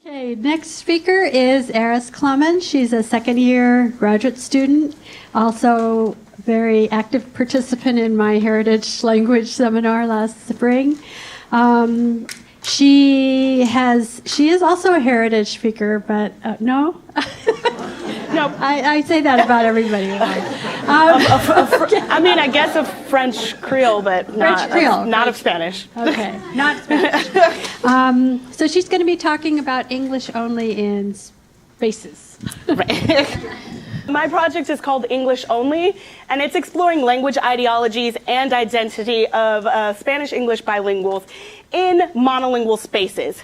Okay, next speaker is Aris Clemons. She's a second-year graduate student, also very active participant in my heritage language seminar last spring. She is also a heritage speaker, but no? No. I say that about everybody. I mean, I guess of French Creole, but not of Spanish. Okay, not Spanish. So she's going to be talking about English only in spaces. Right. My project is called English Only, and it's exploring language ideologies and identity of Spanish-English bilinguals in monolingual spaces.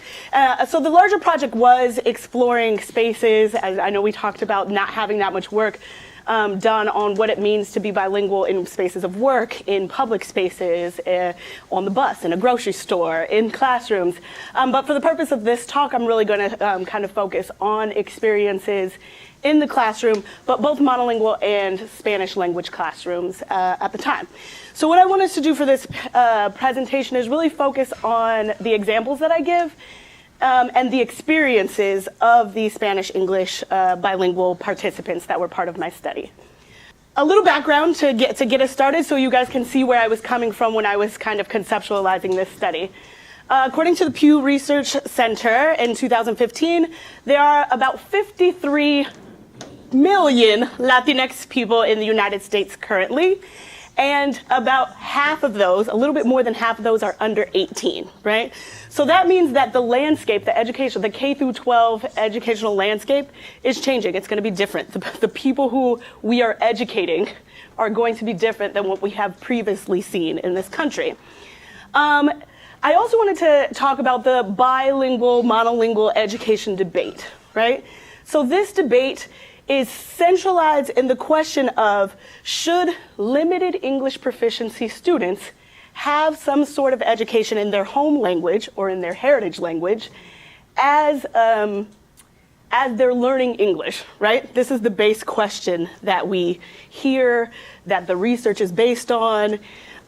So the larger project was exploring spaces, as I know we talked about not having that much work done on what it means to be bilingual in spaces of work, in public spaces, on the bus, in a grocery store, in classrooms. But for the purpose of this talk, I'm really going to kind of focus on experiences in the classroom, but both monolingual and Spanish language classrooms at the time. So what I wanted to do for this presentation is really focus on the examples that I give and the experiences of the Spanish-English bilingual participants that were part of my study. A little background to get us started so you guys can see where I was coming from when I was kind of conceptualizing this study. According to the Pew Research Center in 2015, there are about 53 million Latinx people in the United States currently, and about half of those, a little bit more than half of those, are under 18, right? So that means that the landscape, the education, the K through 12 educational landscape is changing. It's going to be different. The people who we are educating are going to be different than what we have previously seen in this country. I also wanted to talk about the bilingual, monolingual education debate, right? So this debate is centralized in the question of, should limited English proficiency students have some sort of education in their home language or in their heritage language as they're learning English, right? This is the base question that we hear, that the research is based on.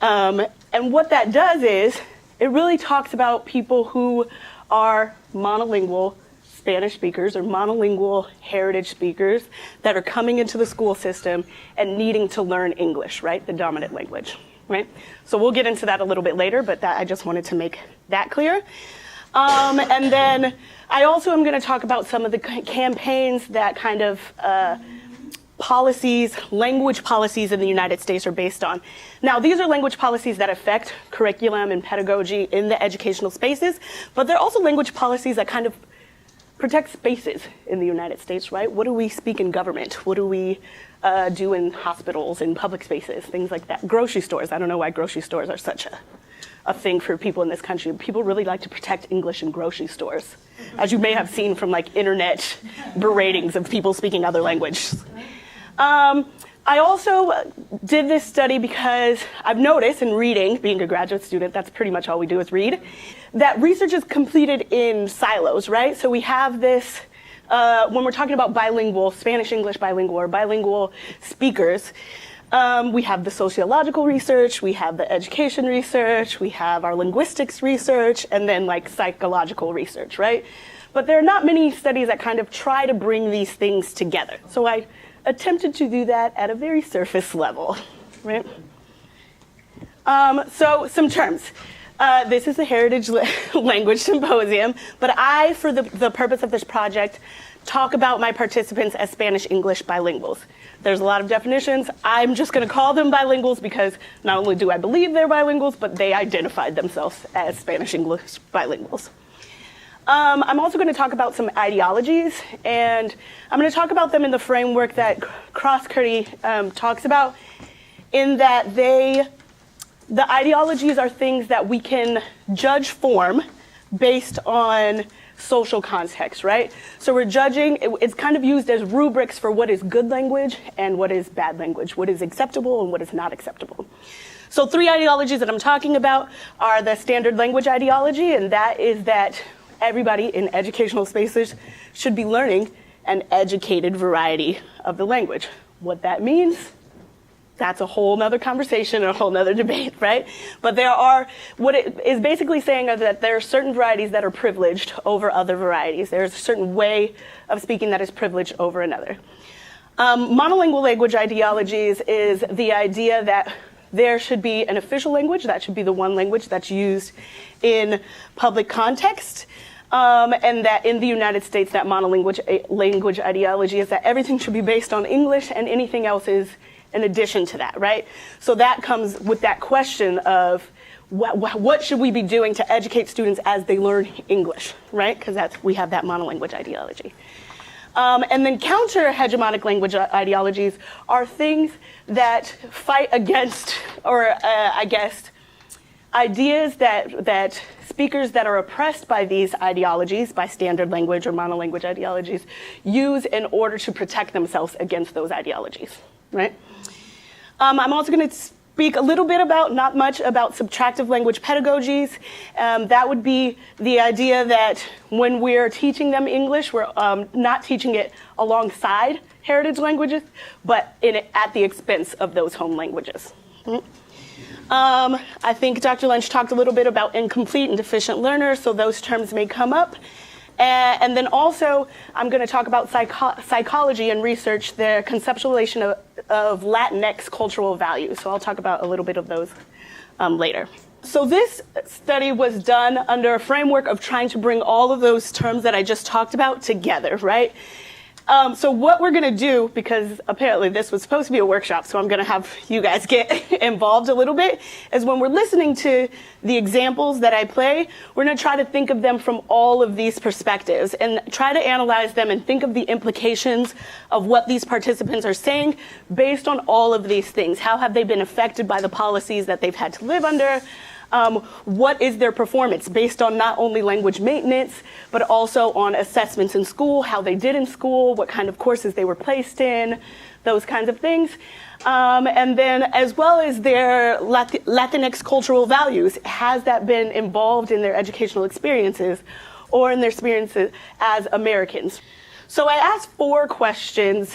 And what that does is, it really talks about people who are monolingual Spanish speakers or monolingual heritage speakers that are coming into the school system and needing to learn English, right? The dominant language, right? So we'll get into that a little bit later, but I just wanted to make that clear. And then I also am going to talk about some of the campaigns that kind of policies, language policies in the United States are based on. Now, these are language policies that affect curriculum and pedagogy in the educational spaces, but they're also language policies that kind of protect spaces in the United States, right? What do we speak in government? What do we do in hospitals, in public spaces, things like that? Grocery stores. I don't know why grocery stores are such a thing for people in this country. People really like to protect English in grocery stores, as you may have seen from like internet beratings of people speaking other languages. I also did this study because I've noticed in reading, being a graduate student, that's pretty much all we do is read, that research is completed in silos, right? So we have this, when we're talking about bilingual, Spanish-English bilingual or bilingual speakers, we have the sociological research, we have the education research, we have our linguistics research, and then like psychological research, right? But there are not many studies that kind of try to bring these things together. So I attempted to do that at a very surface level, right? So some terms. This is a Heritage Language Symposium, but I, for the purpose of this project, talk about my participants as Spanish-English bilinguals. There's a lot of definitions. I'm just going to call them bilinguals because not only do I believe they're bilinguals, but they identified themselves as Spanish-English bilinguals. I'm also going to talk about some ideologies, and I'm going to talk about them in the framework that Cross-Curry talks about, in that the ideologies are things that we can judge form based on social context, right? So we're judging, it's kind of used as rubrics for what is good language and what is bad language, what is acceptable and what is not acceptable. So 3 ideologies that I'm talking about are the standard language ideology, and that is that everybody in educational spaces should be learning an educated variety of the language. What that means, That's a whole nother conversation and a whole nother debate, right? But what it is basically saying is that there are certain varieties that are privileged over other varieties. There's a certain way of speaking that is privileged over another. Monolingual language ideologies is the idea that there should be an official language, that should be the one language that's used in public context, and that in the United States, that monolingual language ideology is that everything should be based on English and anything else is in addition to that, right? So that comes with that question of what should we be doing to educate students as they learn English, right? Because we have that monolanguage ideology. And then counter-hegemonic language ideologies are things that fight against, or I guess, ideas that speakers that are oppressed by these ideologies, by standard language or monolanguage ideologies, use in order to protect themselves against those ideologies, right? I'm also going to speak a little bit about, not much, about subtractive language pedagogies. That would be the idea that when we're teaching them English, we're not teaching it alongside heritage languages, but at the expense of those home languages. I think Dr. Lynch talked a little bit about incomplete and deficient learners, so those terms may come up. And then also, I'm going to talk about psychology and research, the conceptualization of Latinx cultural values. So I'll talk about a little bit of those later. So this study was done under a framework of trying to bring all of those terms that I just talked about together, right? So what we're going to do, because apparently this was supposed to be a workshop, so I'm going to have you guys get involved a little bit, is when we're listening to the examples that I play, we're going to try to think of them from all of these perspectives and try to analyze them and think of the implications of what these participants are saying based on all of these things. How have they been affected by the policies that they've had to live under? What is their performance based on not only language maintenance, but also on assessments in school, how they did in school, what kind of courses they were placed in, those kinds of things. And then as well as their Latinx cultural values, has that been involved in their educational experiences or in their experiences as Americans? So I asked 4 questions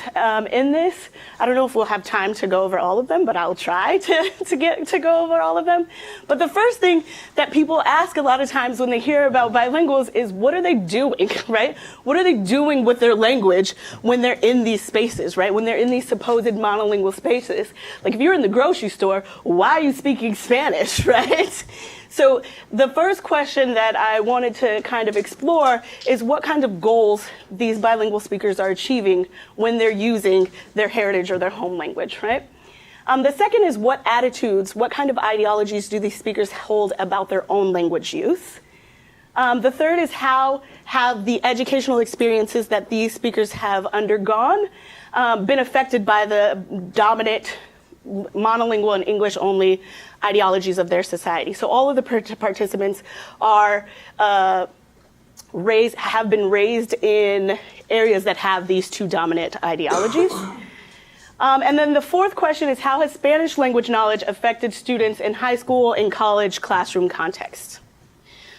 in this. I don't know if we'll have time to go over all of them, but I'll try to go over all of them. But the first thing that people ask a lot of times when they hear about bilinguals is, what are they doing, right? What are they doing with their language when they're in these spaces, right? When they're in these supposed monolingual spaces. Like if you're in the grocery store, why are you speaking Spanish, right? So the first question that I wanted to kind of explore is what kind of goals these bilingual speakers are achieving when they're using their heritage or their home language, right? The second is what attitudes, what kind of ideologies do these speakers hold about their own language use? The third is how have the educational experiences that these speakers have undergone been affected by the dominant monolingual and English only ideologies of their society. So all of the participants are have been raised in areas that have these 2 dominant ideologies. And then the fourth question is, how has Spanish language knowledge affected students in high school and college classroom contexts?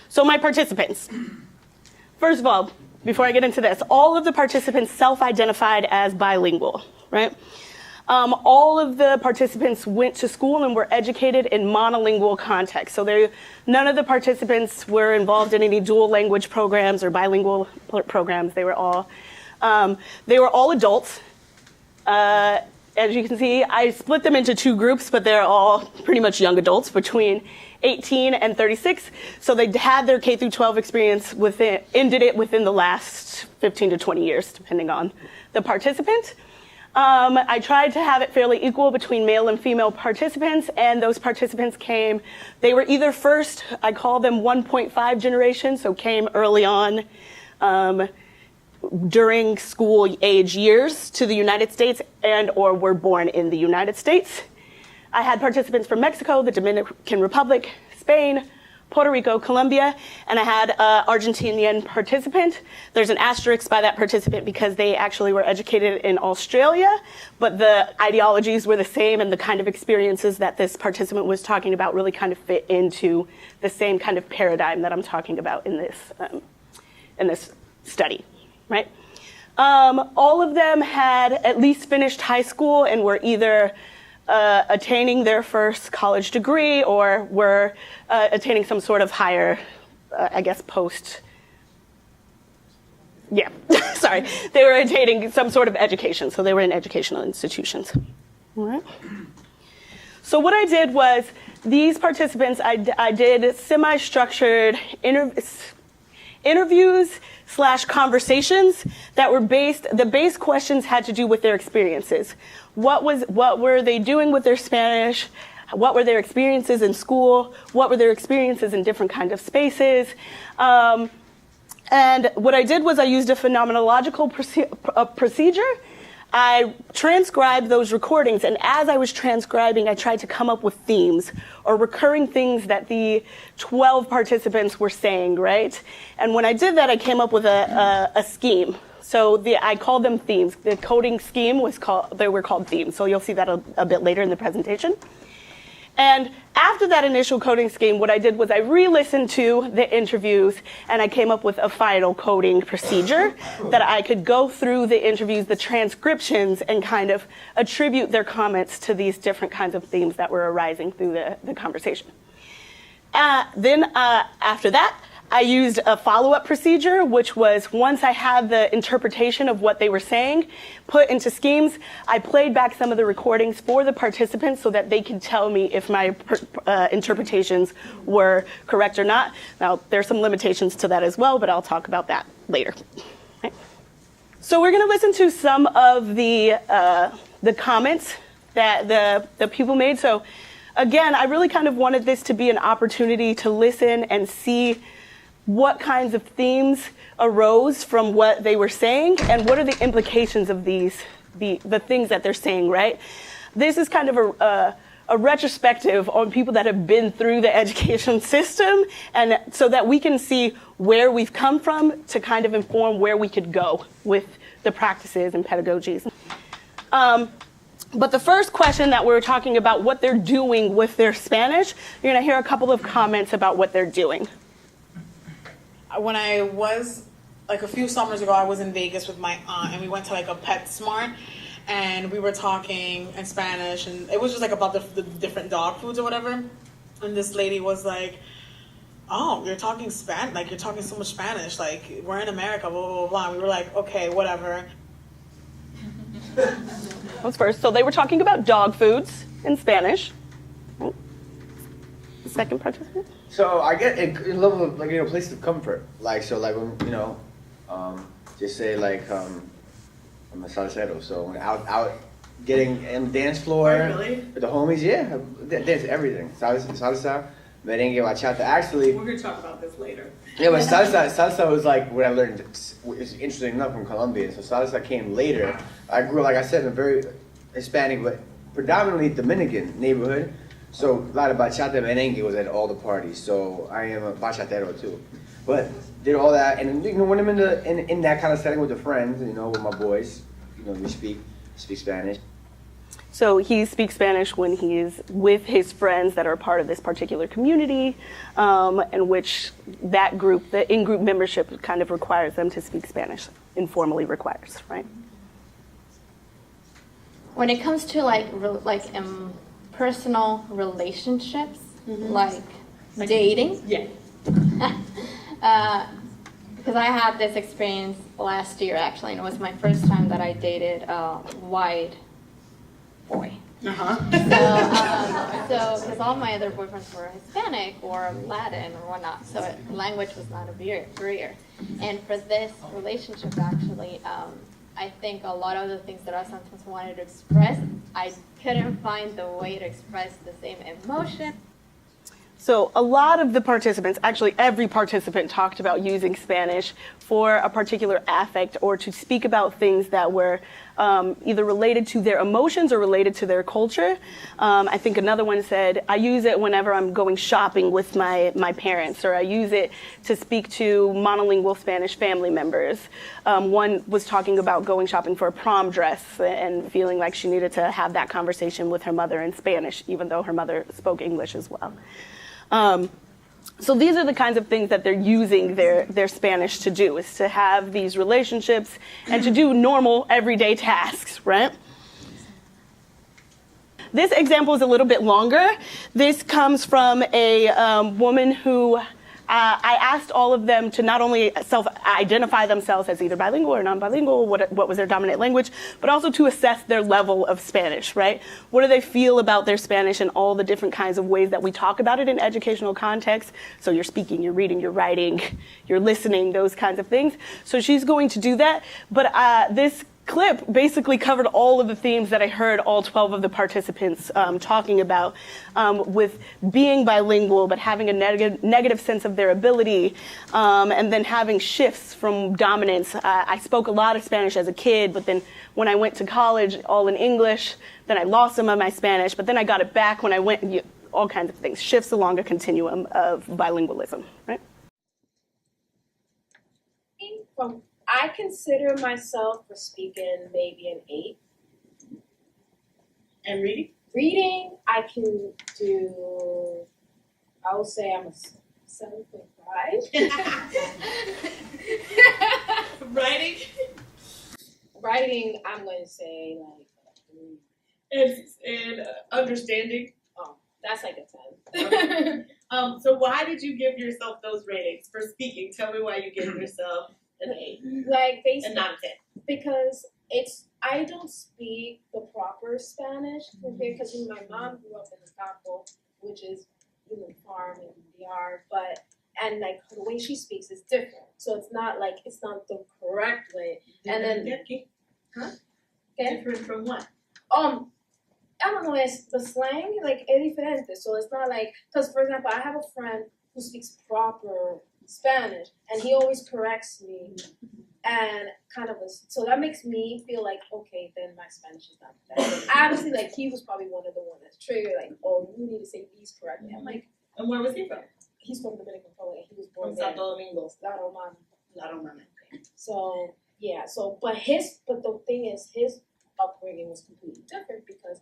So my participants. First of all, before I get into this, all of the participants self-identified as bilingual, right? All of the participants went to school and were educated in monolingual context. So none of the participants were involved in any dual language programs or bilingual programs. They were all adults. As you can see, I split them into 2 groups, but they're all pretty much young adults between 18 and 36. So they had their K through 12 experience ended it within the last 15 to 20 years, depending on the participant. I tried to have it fairly equal between male and female participants, and those participants they were either first, I call them 1.5 generation, so came early on during school age years to the United States and or were born in the United States. I had participants from Mexico, the Dominican Republic, Spain, Puerto Rico, Colombia, and I had an Argentinian participant. There's an asterisk by that participant because they actually were educated in Australia, but the ideologies were the same and the kind of experiences that this participant was talking about really kind of fit into the same kind of paradigm that I'm talking about in this study, right? All of them had at least finished high school and were either attaining their first college degree or were attaining some sort of higher, I guess, sorry. They were attaining some sort of education, so they were in educational institutions. All right. So what I did was, these participants, I did semi-structured interviews/conversations that were the base questions had to do with their experiences. What were they doing with their Spanish? What were their experiences in school? What were their experiences in different kinds of spaces? And what I did was I used a phenomenological procedure. I transcribed those recordings, and as I was transcribing, I tried to come up with themes or recurring things that the 12 participants were saying, right? And when I did that, I came up with a scheme. So I called them themes. The coding scheme they were called themes. So you'll see that a bit later in the presentation. And after that initial coding scheme, what I did was I re-listened to the interviews and I came up with a final coding procedure that I could go through the interviews, the transcriptions, and kind of attribute their comments to these different kinds of themes that were arising through the conversation. Then after that, I used a follow-up procedure, which was once I had the interpretation of what they were saying put into schemes, I played back some of the recordings for the participants so that they could tell me if my interpretations were correct or not. Now, there's some limitations to that as well, but I'll talk about that later. Okay. So we're going to listen to some of the comments that the people made. So again, I really kind of wanted this to be an opportunity to listen and see what kinds of themes arose from what they were saying and what are the implications of the things that they're saying, right? This is kind of a retrospective on people that have been through the education system, and so that we can see where we've come from to kind of inform where we could go with the practices and pedagogies. But the first question that we're talking about what they're doing with their Spanish, you're going to hear a couple of comments about what they're doing. When I was, like a few summers ago, I was in Vegas with my aunt, and we went to like a PetSmart, and we were talking in Spanish, and it was just like about the different dog foods or whatever. And this lady was like, "Oh, you're talking Spanish, like you're talking so much Spanish, like we're in America, blah, blah, blah, blah." And we were like, okay, whatever. What's first? So they were talking about dog foods in Spanish. The second participant? So I get a level of, like, place of comfort. Like, so like when, just say like, I'm a salsero. So when out getting in the dance floor with the homies, yeah, dance everything. Salsa, merengue, bachata. Actually, We're going to talk about this later. Yeah, but salsa was like what I learned. It's interesting enough from Colombia. So salsa came later. I grew, like I said, in a very Hispanic, but predominantly Dominican neighborhood. So a lot of bachata and merengue was at all the parties. So I am a bachatero too. But did all that, and when I'm in that kind of setting with the friends, with my boys, we speak Spanish. So he speaks Spanish when he is with his friends that are part of this particular community, in which that group, the in-group membership, kind of requires them to speak Spanish, informally requires, right? When it comes to personal relationships, like dating. Yeah. Because I had this experience last year, actually, and it was my first time that I dated a white boy. So, because all my other boyfriends were Hispanic or Latin or whatnot, so language was not a barrier. And for this relationship, actually, I think a lot of the things that I sometimes wanted to express, I couldn't find the way to express the same emotion. So a lot of the participants, actually every participant, talked about using Spanish for a particular affect or to speak about things that were either related to their emotions or related to their culture. I think another one said, I use it whenever I'm going shopping with my parents, or I use it to speak to monolingual Spanish family members. One was talking about going shopping for a prom dress and feeling like she needed to have that conversation with her mother in Spanish, even though her mother spoke English as well. So these are the kinds of things that they're using their Spanish to do, is to have these relationships and to do normal everyday tasks, right? This example is a little bit longer. This comes from a woman who I asked all of them to not only self-identify themselves as either bilingual or non-bilingual, what was their dominant language, but also to assess their level of Spanish, right? What do they feel about their Spanish and all the different kinds of ways that we talk about it in educational contexts? So you're speaking, you're reading, you're writing, you're listening, those kinds of things. So she's going to do that, but this clip basically covered all of the themes that I heard all 12 of the participants talking about with being bilingual, but having a negative sense of their ability, and then having shifts from dominance. I spoke a lot of Spanish as a kid, but then when I went to college, all in English, then I lost some of my Spanish, but then I got it back when I went, all kinds of things, shifts along a continuum of bilingualism, right? I consider myself, for speaking, maybe an 8. And reading? Reading, I can do, I would say I'm a 7.5. Writing? Writing, I'm going to say like 3. And understanding? Oh, that's like a 10. So why did you give yourself those ratings for speaking? Tell me why you gave yourself an 8 Like basically, and not a 10. because I don't speak the proper Spanish because my mom grew up in the Campo, which is the farm in the yard, and like the way she speaks is different. So it's not the correct way. And then Different from what? I don't know, it's the slang, like es diferente. So it's not like, because for example, I have a friend who speaks proper Spanish, and he always corrects me, and so that makes me feel like, okay, then my Spanish is not that good. Honestly, like he was probably one of the ones that's triggered, like, oh, you need to say these correctly. I'm like, and where was he from? He's from Dominican Republic. He was born From there. Santo Domingo. La Romana. So yeah, but the thing is, his upbringing was completely different because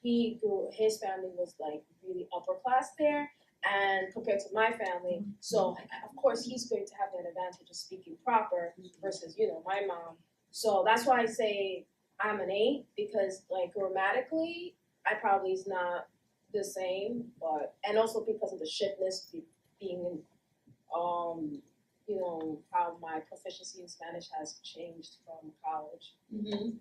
his family was like really upper class there. And compared to my family, so of course he's going to have that advantage of speaking proper versus my mom. So that's why I say I'm an 8, because like grammatically I probably is not the same, and also because of the shiftness being how my proficiency in Spanish has changed from college. Mm-hmm.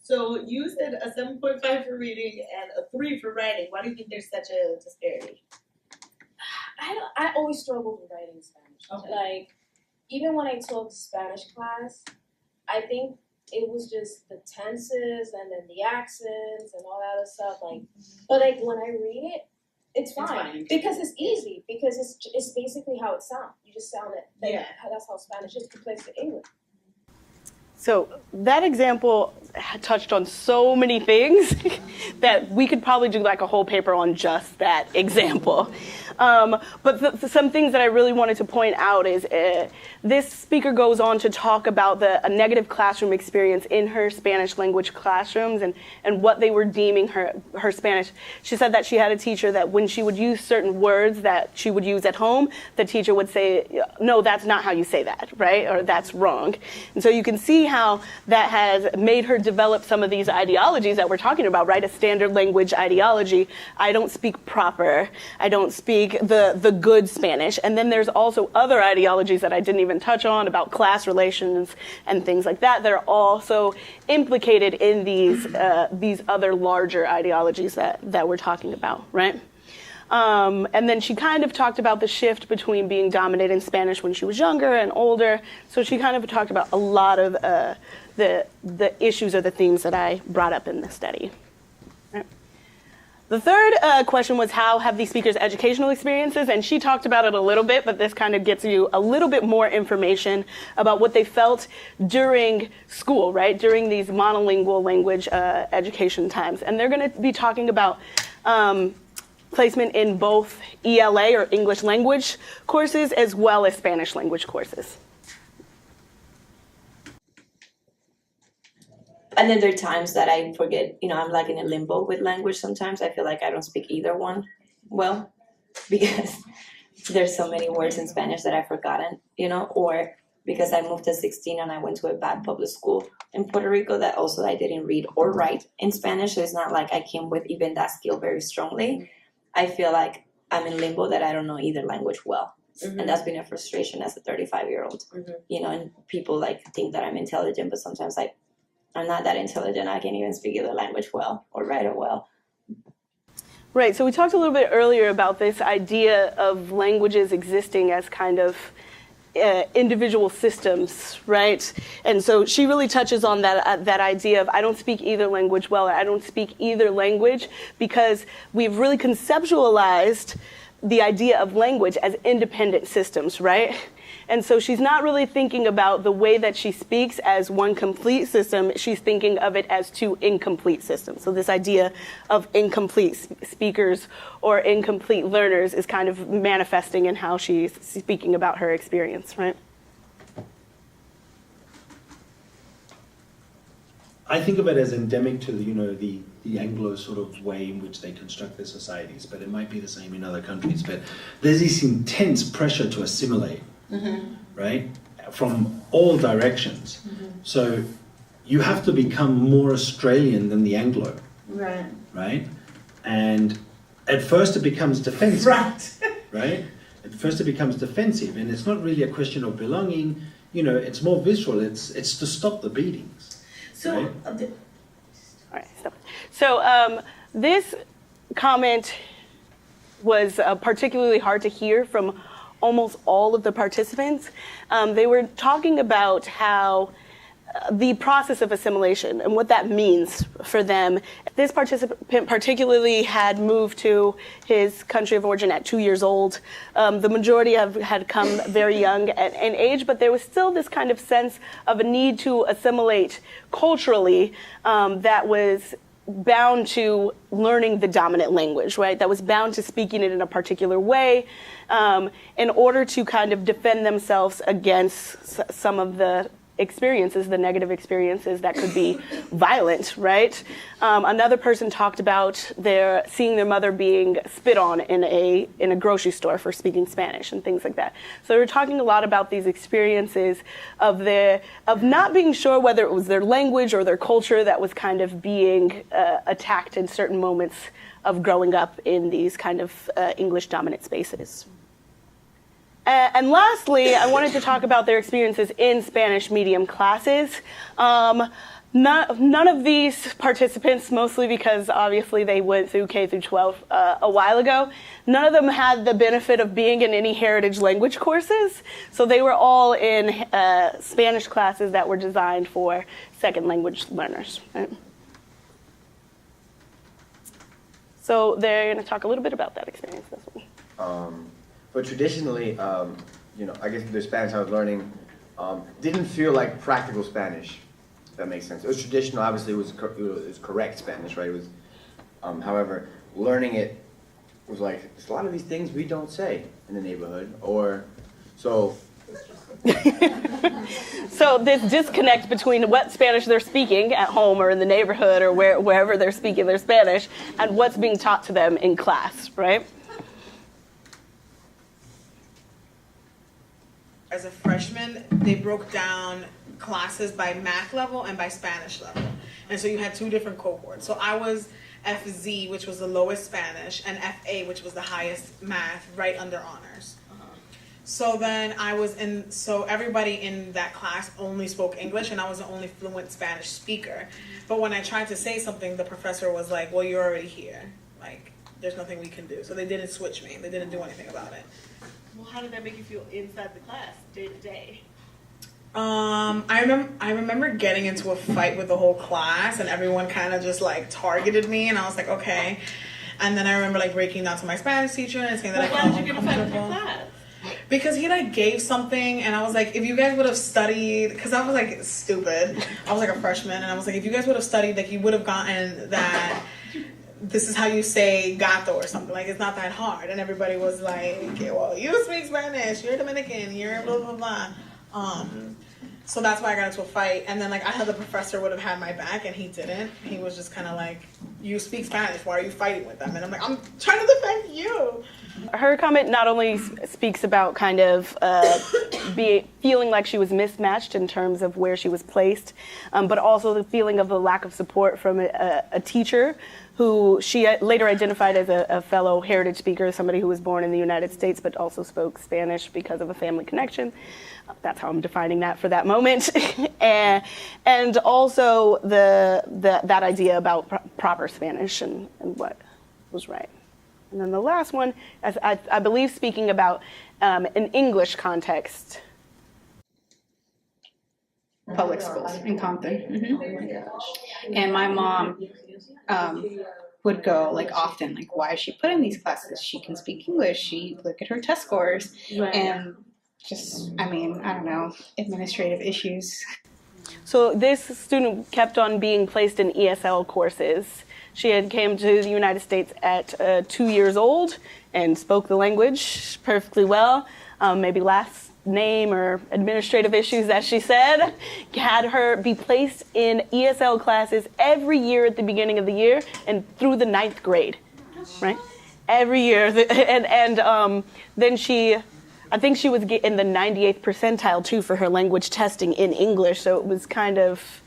So you said a 7.5 for reading and a 3 for writing. Why do you think there's such a disparity? I always struggled with writing Spanish. Okay. Like, even when I took Spanish class, I think it was just the tenses and then the accents and all that other stuff. Like, but like when I read it, it's fine because it's easy, because it's basically how it sounds. You just sound it. Like, that's how Spanish is compared to English. So that example touched on so many things that we could probably do like a whole paper on just that example. But some things that I really wanted to point out is this speaker goes on to talk about a negative classroom experience in her Spanish language classrooms and what they were deeming her Spanish. She said that she had a teacher that when she would use certain words that she would use at home, the teacher would say, no, that's not how you say that, right? Or that's wrong. And so you can see how that has made her develop some of these ideologies that we're talking about, right? A standard language ideology. I don't speak proper. I don't speak the good Spanish. And then there's also other ideologies that I didn't even touch on about class relations and things like that that are also implicated in these other larger ideologies that we're talking about, right? And then she kind of talked about the shift between being dominated in Spanish when she was younger and older. So she kind of talked about a lot of the issues or the themes that I brought up in this study. Right. The third question was, how have these speakers' educational experiences? And she talked about it a little bit, but this kind of gets you a little bit more information about what they felt during school, right? During these monolingual language education times. And they're going to be talking about placement in both ELA or English language courses as well as Spanish language courses. And then there are times that I forget, I'm like in a limbo with language sometimes. I feel like I don't speak either one well because there's so many words in Spanish that I've forgotten, or because I moved at 16 and I went to a bad public school in Puerto Rico that also I didn't read or write in Spanish. So it's not like I came with even that skill very strongly. I feel like I'm in limbo that I don't know either language well. And that's been a frustration as a 35-year-old. You know, and people like think that I'm intelligent, but sometimes like I'm not that intelligent. I can't even speak either language well or write it well. Right, so we talked a little bit earlier about this idea of languages existing as kind of individual systems, right? And so she really touches on that idea of I don't speak either language well, or I don't speak either language, because we've really conceptualized the idea of language as independent systems, right? And so she's not really thinking about the way that she speaks as one complete system. She's thinking of it as two incomplete systems. So this idea of incomplete speakers or incomplete learners is kind of manifesting in how she's speaking about her experience, right? I think of it as endemic to the Anglo sort of way in which they construct their societies, but it might be the same in other countries. But there's this intense pressure to assimilate, right, from all directions. So you have to become more Australian than the Anglo, right? And at first it becomes defensive, right? At first it becomes defensive, and it's not really a question of belonging. You know, it's more visceral. It's to stop the beatings. So, right? All right, stop. So this comment was particularly hard to hear from almost all of the participants. They were talking about how the process of assimilation and what that means for them. This participant particularly had moved to his country of origin at 2 years old. The majority had come very young in age, but there was still this kind of sense of a need to assimilate culturally that was bound to learning the dominant language, right? That was bound to speaking it in a particular way in order to kind of defend themselves against some of the experiences, the negative experiences that could be violent, right? Another person talked about seeing their mother being spit on in a grocery store for speaking Spanish and things like that. So we're talking a lot about these experiences of not being sure whether it was their language or their culture that was kind of being attacked in certain moments of growing up in these kind of English dominant spaces. And lastly, I wanted to talk about their experiences in Spanish medium classes. None of these participants, mostly because obviously they went through K through 12 a while ago, none of them had the benefit of being in any heritage language courses. So they were all in Spanish classes that were designed for second language learners. Right? So they're going to talk a little bit about that experience this one. But traditionally, I guess the Spanish I was learning didn't feel like practical Spanish, if that makes sense. It was traditional, obviously it was correct Spanish, right? It was, however, learning it was like, there's a lot of these things we don't say in the neighborhood, or so. So this disconnect between what Spanish they're speaking at home or in the neighborhood or wherever they're speaking their Spanish and what's being taught to them in class, right? As a freshman, they broke down classes by math level and by Spanish level. And so you had two different cohorts. So I was FZ, which was the lowest Spanish, and FA, which was the highest math, right under honors. So then so everybody in that class only spoke English, and I was the only fluent Spanish speaker. But when I tried to say something, the professor was like, well, you're already here. Like, there's nothing we can do. So they didn't switch me. They didn't do anything about it. Well, how did that make you feel inside the class, day to day? I remember getting into a fight with the whole class, and everyone kind of just like targeted me, and I was like, okay. And then I remember like breaking down to my Spanish teacher and saying that why did you get a fight with your class? Because he like gave something, and I was like, if you guys would have studied, because I was like stupid. I was like a freshman, and I was like, if you guys would have studied, like you would have gotten that. This is how you say gato or something. Like, it's not that hard. And everybody was like, okay, well, you speak Spanish, you're Dominican, you're blah, blah, blah. So that's why I got into a fight. And then, like, I thought the professor would have had my back, and he didn't. He was just kind of like, you speak Spanish, why are you fighting with them? And I'm like, I'm trying to defend you. her comment not only speaks about kind of feeling like she was mismatched in terms of where she was placed, but also the feeling of a lack of support from a teacher who she later identified as a fellow heritage speaker, somebody who was born in the United States but also spoke Spanish because of a family connection. That's how I'm defining that for that moment. and also that idea about proper Spanish and what was right. And then the last one, as I believe speaking about an English context. Public schools in Compton. And my mom would go like often, like, why is she put in these classes? She can speak English. She look at her test scores. And just, I mean, I don't know, administrative issues. So this student kept on being placed in ESL courses. She had came to the United States at 2 years old and spoke the language perfectly well. Maybe last name or administrative issues, as she said, had her be placed in ESL classes every year at the beginning of the year and through the 9th grade, right? Every year. And then I think she was in the 98th percentile too for her language testing in English, so it was kind of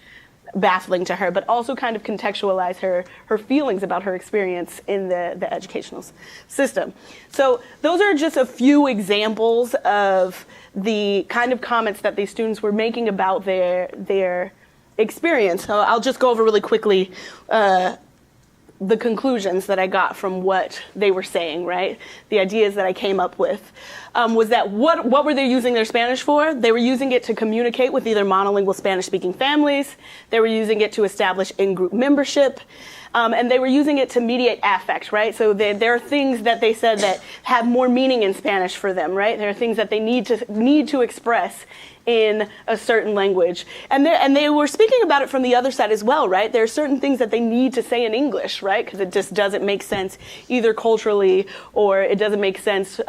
baffling to her, but also kind of contextualize her feelings about her experience in the educational system. So those are just a few examples of the kind of comments that these students were making about their experience. So I'll just go over really quickly the conclusions that I got from what they were saying, right? The ideas that I came up with was that what were they using their Spanish for? They were using it to communicate with either monolingual Spanish-speaking families. They were using it to establish in-group membership. And they were using it to mediate affect, right? So there are things that they said that have more meaning in Spanish for them, right? There are things that they need to express in a certain language. And they were speaking about it from the other side as well, right? There are certain things that they need to say in English, right? Because it just doesn't make sense either culturally or it doesn't make sense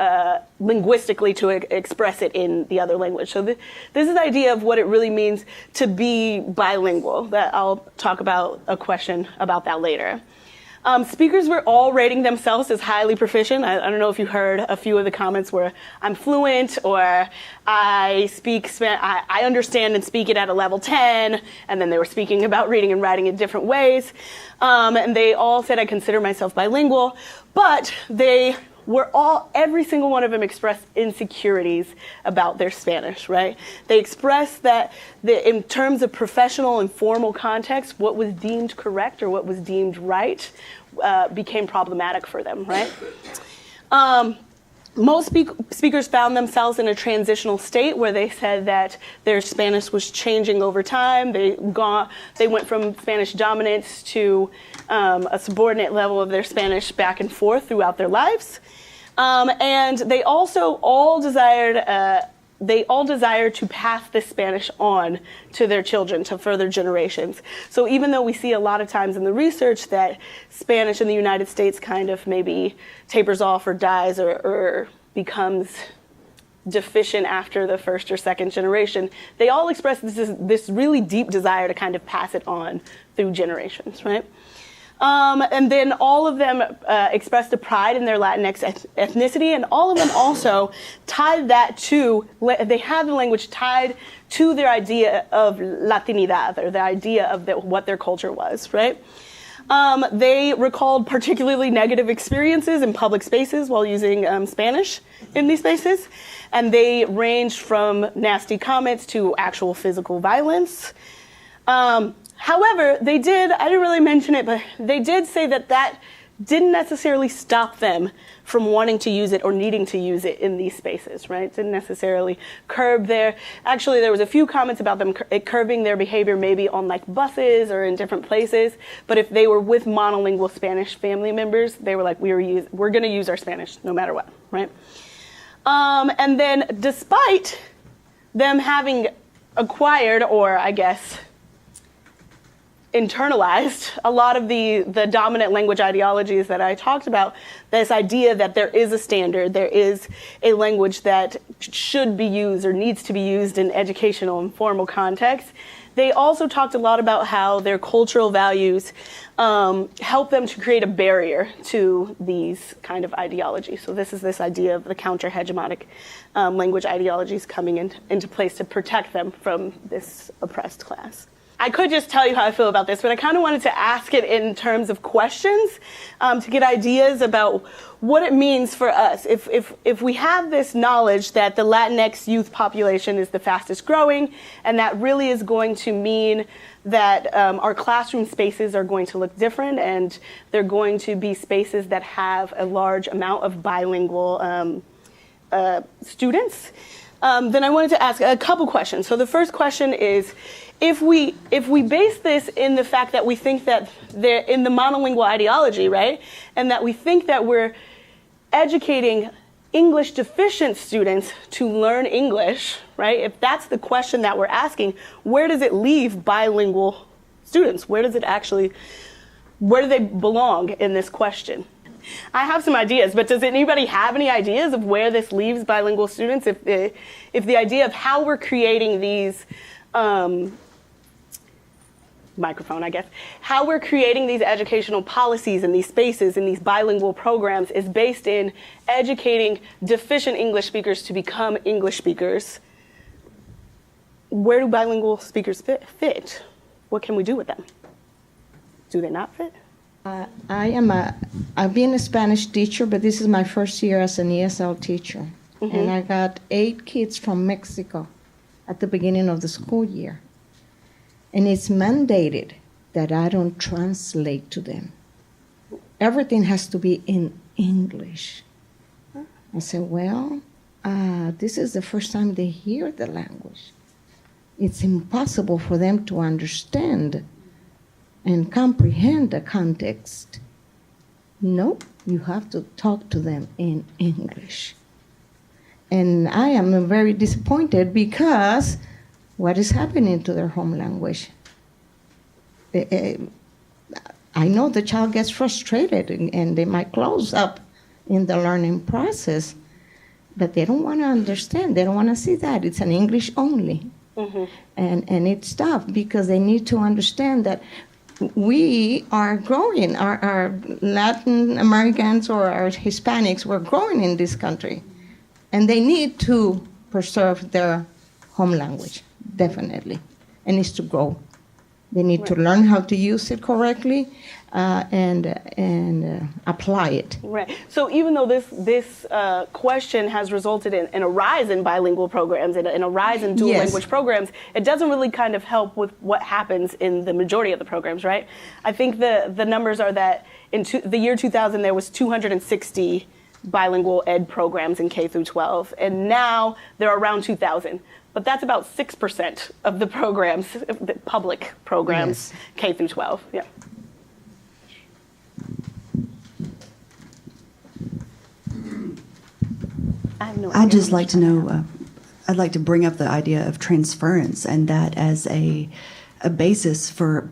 linguistically to express it in the other language. So this is the idea of what it really means to be bilingual. That I'll talk about a question about that later. Speakers were all rating themselves as highly proficient. I don't know if you heard a few of the comments where I'm fluent or I speak I understand and speak it at a level 10, and then they were speaking about reading and writing in different ways. And they all said I consider myself bilingual, but they were every single one of them expressed insecurities about their Spanish, right? They expressed that in terms of professional and formal context, what was deemed correct or what was deemed right became problematic for them, right? Most speakers found themselves in a transitional state where they said that their Spanish was changing over time. They went from Spanish dominance to a subordinate level of their Spanish back and forth throughout their lives. And they also all desired to pass this Spanish on to their children, to further generations. So even though we see a lot of times in the research that Spanish in the United States kind of maybe tapers off or dies or becomes deficient after the first or second generation, they all express this really deep desire to kind of pass it on through generations, right? And then all of them expressed a pride in their Latinx ethnicity, and all of them also tied that they had the language tied to their idea of Latinidad, or the idea of what their culture was, right? They recalled particularly negative experiences in public spaces while using Spanish in these spaces, and they ranged from nasty comments to actual physical violence. However, I didn't really mention it, but they did say that didn't necessarily stop them from wanting to use it or needing to use it in these spaces, right? Didn't necessarily curb actually there was a few comments about them curbing their behavior maybe on like buses or in different places, but if they were with monolingual Spanish family members, they were like, we're gonna use our Spanish no matter what, right? And then despite them having acquired, or I guess internalized a lot of the dominant language ideologies that I talked about, this idea that there is a standard, there is a language that should be used or needs to be used in educational and formal contexts, They also talked a lot about how their cultural values help them to create a barrier to these kind of ideologies. So this idea of the counter-hegemonic language ideologies coming into place to protect them from this oppressed class. I could just tell you how I feel about this, but I kind of wanted to ask it in terms of questions to get ideas about what it means for us. If we have this knowledge that the Latinx youth population is the fastest growing, and that really is going to mean that our classroom spaces are going to look different, and they're going to be spaces that have a large amount of bilingual students, then I wanted to ask a couple questions. So the first question is, if we base this in the fact that we think that they're in the monolingual ideology, right, and that we think that we're educating English deficient students to learn English, right, if that's the question that we're asking, where does it leave bilingual students? Where do they belong in this question? I have some ideas, but does anybody have any ideas of where this leaves bilingual students? If the idea of how we're creating these microphone, I guess, how we're creating these educational policies and these spaces and these bilingual programs is based in educating deficient English speakers to become English speakers. Where do bilingual speakers fit? What can we do with them? Do they not fit? I've been a Spanish teacher, but this is my first year as an ESL teacher. Mm-hmm. And I got 8 kids from Mexico at the beginning of the school year. And it's mandated that I don't translate to them. Everything has to be in English. I said, well, this is the first time they hear the language. It's impossible for them to understand and comprehend the context. No, you have to talk to them in English. And I am very disappointed because what is happening to their home language? I know the child gets frustrated and they might close up in the learning process, but they don't want to understand. They don't want to see that. It's an English only. Mm-hmm. And it's tough because they need to understand that we are growing. Our Latin Americans or our Hispanics, we're growing in this country. And they need to preserve their home language, definitely. And it's to grow. They need to learn how to use it correctly and apply it. Right. So even though this question has resulted in a rise in bilingual programs and a rise in dual language programs, it doesn't really kind of help with what happens in the majority of the programs, right? I think the numbers are that in the year 2000 there was 260 bilingual ed programs in K through 12, and now there are around 2,000. But that's about 6% of the programs, the public programs, K through 12. Yeah. I'd just like to know, I'd like to bring up the idea of transference and that as a basis for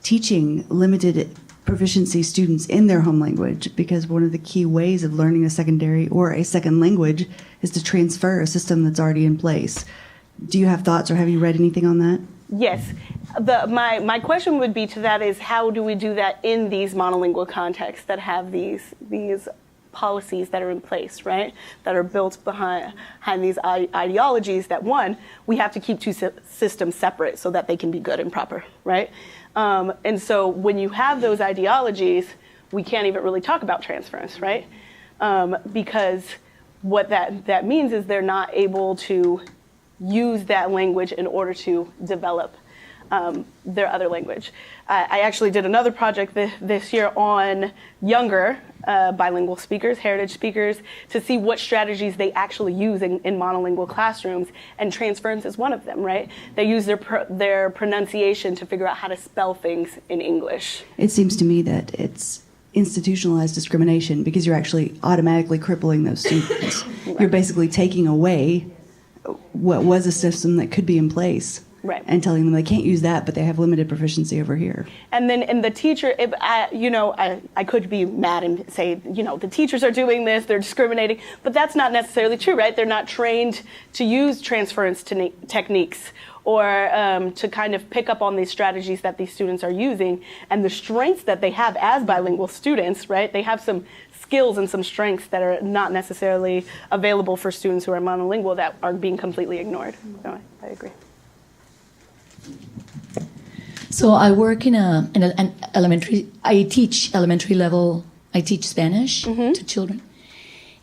teaching limited proficiency students in their home language, because one of the key ways of learning a secondary or a second language is to transfer a system that's already in place. Do you have thoughts or have you read anything on that? Yes. My question would be to that is, how do we do that in these monolingual contexts that have these policies that are in place, right? That are built behind these ideologies that, one, we have to keep two systems separate so that they can be good and proper, right? And so when you have those ideologies, we can't even really talk about transference, right? Because what that means is they're not able to use that language in order to develop their other language. I actually did another project this year on younger bilingual speakers, heritage speakers, to see what strategies they actually use in monolingual classrooms, and transference is one of them, right? They use their pronunciation to figure out how to spell things in English. It seems to me that it's institutionalized discrimination because you're actually automatically crippling those students. Right. You're basically taking away what was a system that could be in place. Right. and telling them they can't use that, but they have limited proficiency over here. And then in the teacher, if I could be mad and say, the teachers are doing this, they're discriminating, but that's not necessarily true, right? They're not trained to use transference techniques or to kind of pick up on these strategies that these students are using and the strengths that they have as bilingual students, right? They have some skills and some strengths that are not necessarily available for students who are monolingual that are being completely ignored. So I agree. So I work in an elementary. I teach elementary level. I teach Spanish to children,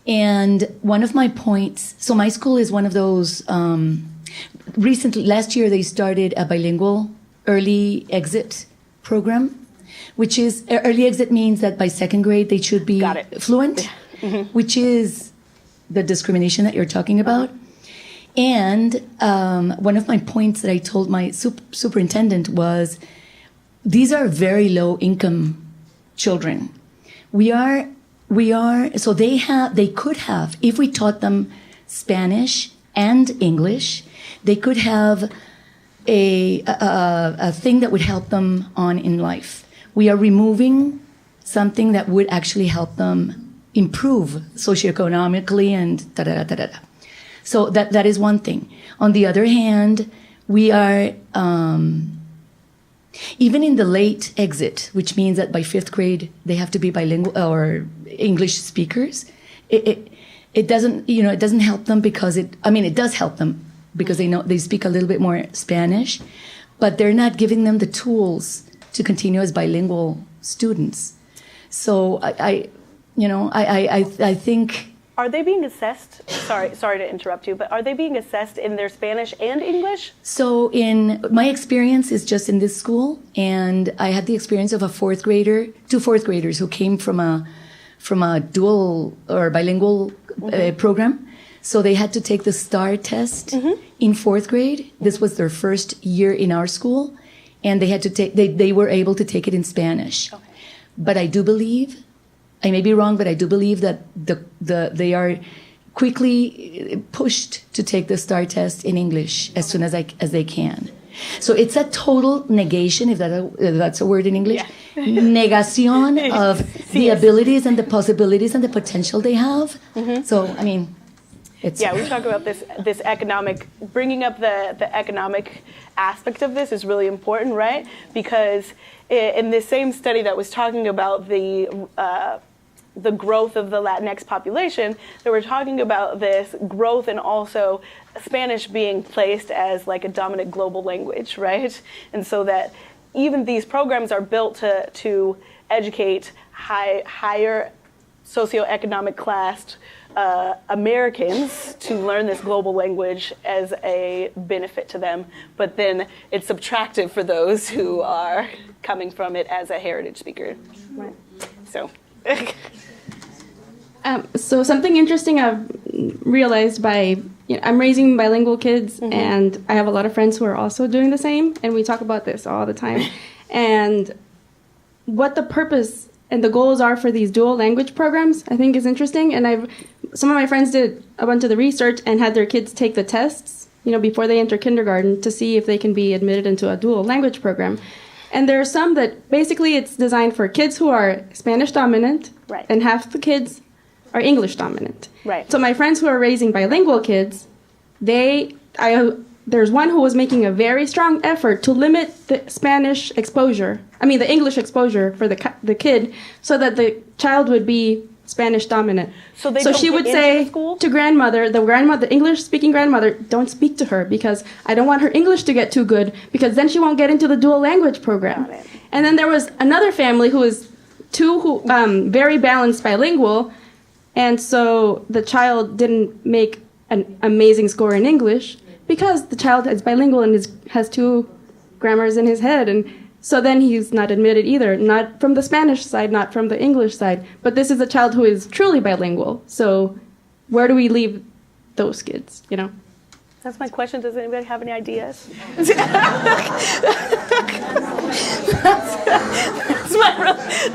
and one of my points. So my school is one of those. Recently, last year they started a bilingual early exit program, which is early exit means that by second grade they should be fluent, which is the discrimination that you're talking about. And one of my points that I told my superintendent was, these are very low income children. So they could have, if we taught them Spanish and English, they could have a thing that would help them on in life. We are removing something that would actually help them improve socioeconomically and da-da-da-da-da. So that is one thing. On the other hand, we are, even in the late exit, which means that by fifth grade, they have to be bilingual or English speakers. It doesn't help them because it does help them because they speak a little bit more Spanish, but they're not giving them the tools to continue as bilingual students. So I think. Are they being assessed? Sorry to interrupt you, but are they being assessed in their Spanish and English? So in my experience is just in this school, and I had the experience of two fourth graders who came from a dual or bilingual program. So they had to take the STAR test in fourth grade. This was their first year in our school, and they were able to take it in Spanish. Okay. But I do believe, I may be wrong, but I do believe that they are quickly pushed to take the STAR test in English as soon as they can. So it's a total negation, if that's a word in English, negación of the abilities and the possibilities and the potential they have. So, I mean, it's... Yeah, we talk about this economic, bringing up the economic aspect of this is really important, right? Because in this same study that was talking about the growth of the Latinx population, they were talking about this growth and also Spanish being placed as like a dominant global language, right? And so that even these programs are built to educate higher socioeconomic class Americans to learn this global language as a benefit to them, but then it's subtractive for those who are coming from it as a heritage speaker. Right. So. So something interesting I've realized I'm raising bilingual kids, and I have a lot of friends who are also doing the same, and we talk about this all the time. And what the purpose and the goals are for these dual language programs, I think is interesting. And some of my friends did a bunch of the research and had their kids take the tests, before they enter kindergarten to see if they can be admitted into a dual language program. And there are some that basically it's designed for kids who are Spanish dominant, right, and half the kids are English dominant. Right. So my friends who are raising bilingual kids, there's one who was making a very strong effort to limit the the English exposure for the kid, so that the child would be Spanish dominant. So she would say to the English-speaking grandmother, don't speak to her because I don't want her English to get too good because then she won't get into the dual language program. And then there was another family who was very balanced bilingual, and so the child didn't make an amazing score in English because the child is bilingual and has two grammars in his head, and so then he's not admitted either, not from the Spanish side, not from the English side. But this is a child who is truly bilingual. So where do we leave those kids, That's my question. Does anybody have any ideas?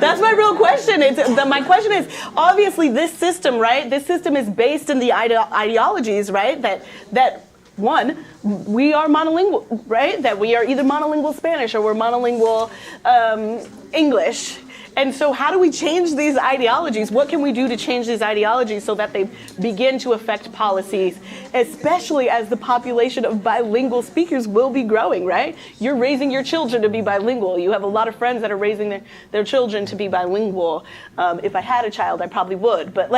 That's my real question. My question is, obviously this system, right? This system is based in the ideologies, right? That one, we are monolingual, right? That we are either monolingual Spanish or we're monolingual English. And so how do we change these ideologies? What can we do to change these ideologies so that they begin to affect policies, especially as the population of bilingual speakers will be growing, right? You're raising your children to be bilingual. You have a lot of friends that are raising their children to be bilingual. If I had a child, I probably would. But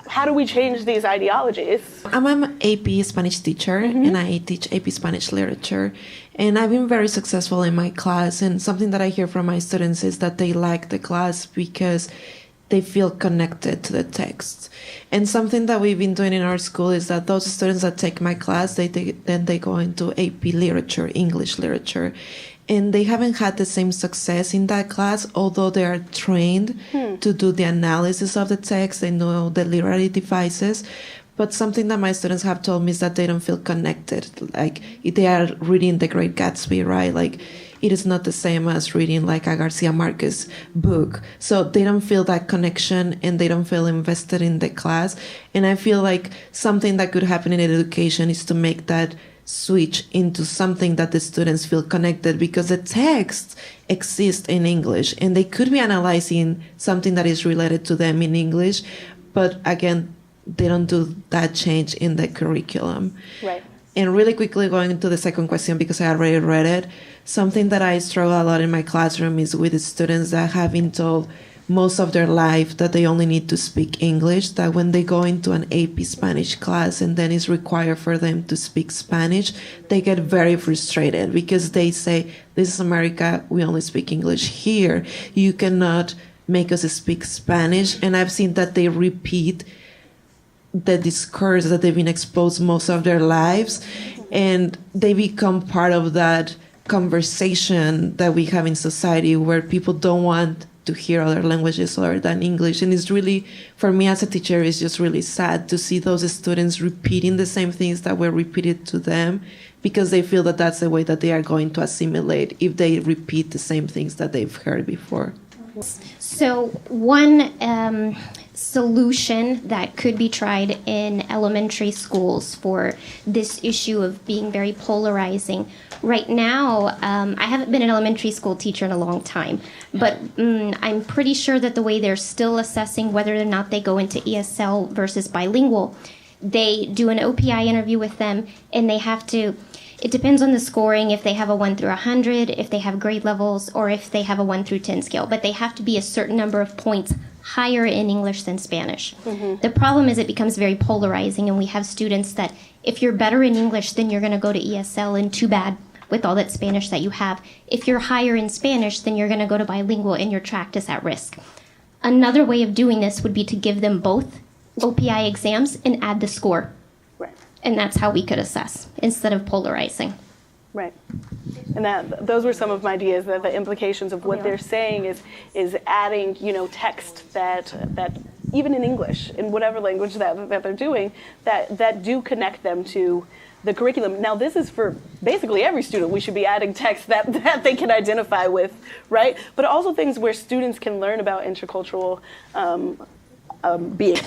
how do we change these ideologies? I'm an AP Spanish teacher, and I teach AP Spanish literature. And I've been very successful in my class, and something that I hear from my students is that they like the class because they feel connected to the text. And something that we've been doing in our school is that those students that take my class, then they go into AP literature, English literature. And they haven't had the same success in that class, although they are trained to do the analysis of the text, they know the literary devices. But something that my students have told me is that they don't feel connected. Like, if they are reading The Great Gatsby, right? Like, it is not the same as reading like a Garcia Marquez book. So they don't feel that connection and they don't feel invested in the class. And I feel like something that could happen in education is to make that switch into something that the students feel connected, because the text exists in English and they could be analyzing something that is related to them in English. But again, they don't do that change in the curriculum. Right. And really quickly going into the second question, because I already read it, something that I struggle a lot in my classroom is with the students that have been told most of their life that they only need to speak English, that when they go into an AP Spanish class and then it's required for them to speak Spanish, they get very frustrated because they say, this is America, we only speak English here. You cannot make us speak Spanish. And I've seen that they repeat the discourse that they've been exposed most of their lives, and they become part of that conversation that we have in society where people don't want to hear other languages other than English. And it's really, for me as a teacher, it's just really sad to see those students repeating the same things that were repeated to them, because they feel that that's the way that they are going to assimilate if they repeat the same things that they've heard before. So one solution that could be tried in elementary schools for this issue of being very polarizing. Right now, I haven't been an elementary school teacher in a long time, but I'm pretty sure that the way they're still assessing whether or not they go into ESL versus bilingual, they do an OPI interview with them, and they have to, it depends on the scoring, if they have a 1 through 100, if they have grade levels, or if they have a 1 through 10 scale, but they have to be a certain number of points higher in English than Spanish. The problem is it becomes very polarizing, and we have students that if you're better in English, then you're going to go to ESL, and too bad with all that Spanish that you have. If you're higher in Spanish, then you're going to go to bilingual, and your track is at risk. Another way of doing this would be to give them both OPI exams and add the score. Right. And that's how we could assess instead of polarizing. Right. And those were some of my ideas, that the implications of what they're saying is adding, text that even in English, in whatever language that they're doing, that do connect them to the curriculum. Now, this is for basically every student. We should be adding text that they can identify with, right? But also things where students can learn about intercultural being.